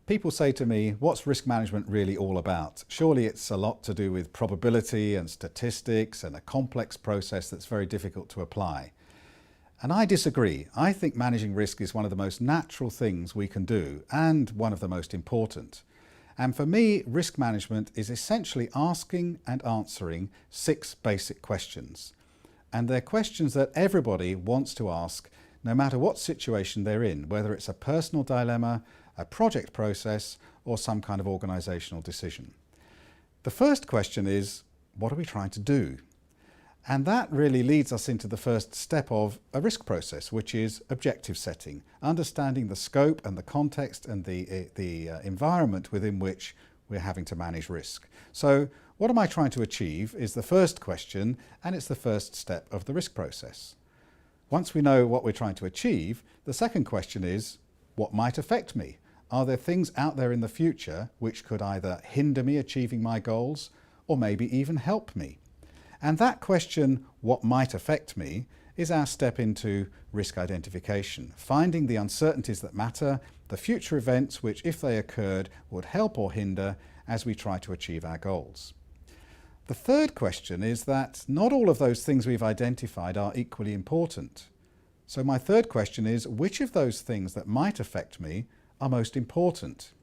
People say to me, what's risk management really all about? Surely it's a lot to do with probability and statistics and a complex process that's very difficult to apply. And I disagree. I think managing risk is one of the most natural things we can do and one of the most important. And for me, risk management is essentially asking and answering 6 basic questions. And they're questions that everybody wants to ask no matter what situation they're in, whether it's a personal dilemma, a project process, or some kind of organisational decision. The first question is, what are we trying to do? And that really leads us into the first step of a risk process, which is objective setting, understanding the scope and the context and the environment within which we're having to manage risk. So what am I trying to achieve is the first question, and it's the first step of the risk process. Once we know what we're trying to achieve, the second question is, what might affect me? Are there things out there in the future which could either hinder me achieving my goals or maybe even help me? And that question, what might affect me, is our step into risk identification, finding the uncertainties that matter, the future events which, if they occurred, would help or hinder as we try to achieve our goals. The third question is that not all of those things we've identified are equally important. So my third question is, which of those things that might affect me are most important?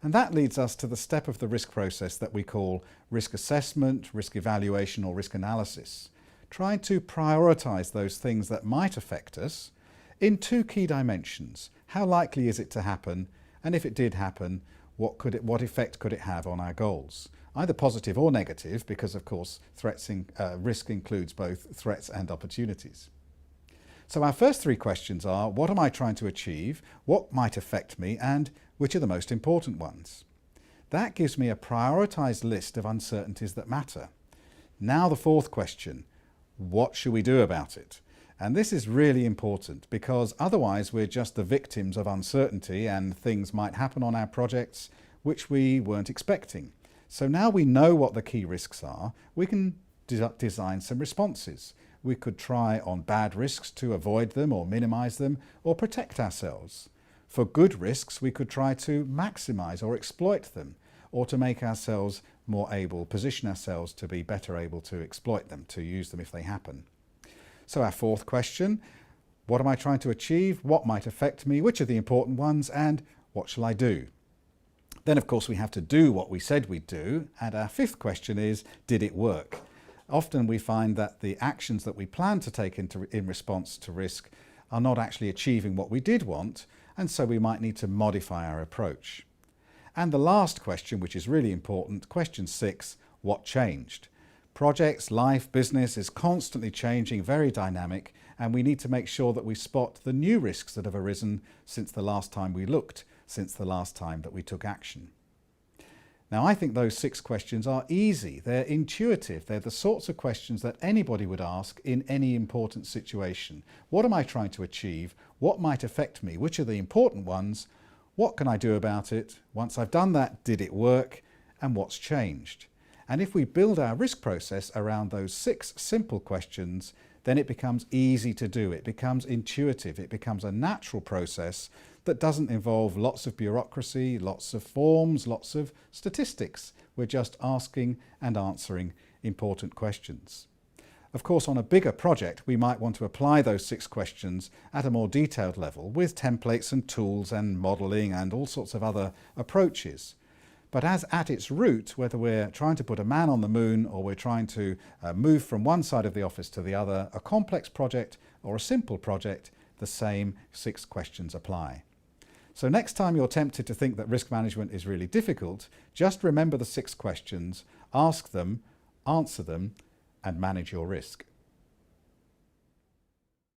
And that leads us to the step of the risk process that we call risk assessment, risk evaluation, or risk analysis, trying to prioritise those things that might affect us in 2 key dimensions. How likely is it to happen? And if it did happen, what effect could it have on our goals? Either positive or negative, because of course risk includes both threats and opportunities. So our first 3 questions are, what am I trying to achieve? What might affect me? And which are the most important ones? That gives me a prioritised list of uncertainties that matter. Now the fourth question, what should we do about it? And this is really important because otherwise we're just the victims of uncertainty and things might happen on our projects which we weren't expecting. So now we know what the key risks are, we can design some responses. We could try on bad risks to avoid them or minimise them or protect ourselves. For good risks, we could try to maximise or exploit them, or to make ourselves more able, position ourselves to be better able to exploit them, to use them if they happen. So our fourth question, what am I trying to achieve? What might affect me? Which are the important ones? And what shall I do? Then of course we have to do what we said we'd do. And our fifth question is, did it work? Often we find that the actions that we plan to take in response to risk are not actually achieving what we did want, and so we might need to modify our approach. And the last question, which is really important, question 6, what changed? Projects, life, business is constantly changing, very dynamic, and we need to make sure that we spot the new risks that have arisen since the last time we looked, since the last time that we took action. Now, I think those 6 questions are easy, they're intuitive, they're the sorts of questions that anybody would ask in any important situation. What am I trying to achieve? What might affect me? Which are the important ones? What can I do about it? Once I've done that, did it work? And what's changed? And if we build our risk process around those 6 simple questions, then it becomes easy to do. It becomes intuitive. It becomes a natural process that doesn't involve lots of bureaucracy, lots of forms, lots of statistics. We're just asking and answering important questions. Of course, on a bigger project, we might want to apply those 6 questions at a more detailed level with templates and tools and modelling and all sorts of other approaches. But as at its root, whether we're trying to put a man on the moon or we're trying to move from one side of the office to the other, a complex project or a simple project, the same 6 questions apply. So next time you're tempted to think that risk management is really difficult, just remember the 6 questions, ask them, answer them, and manage your risk.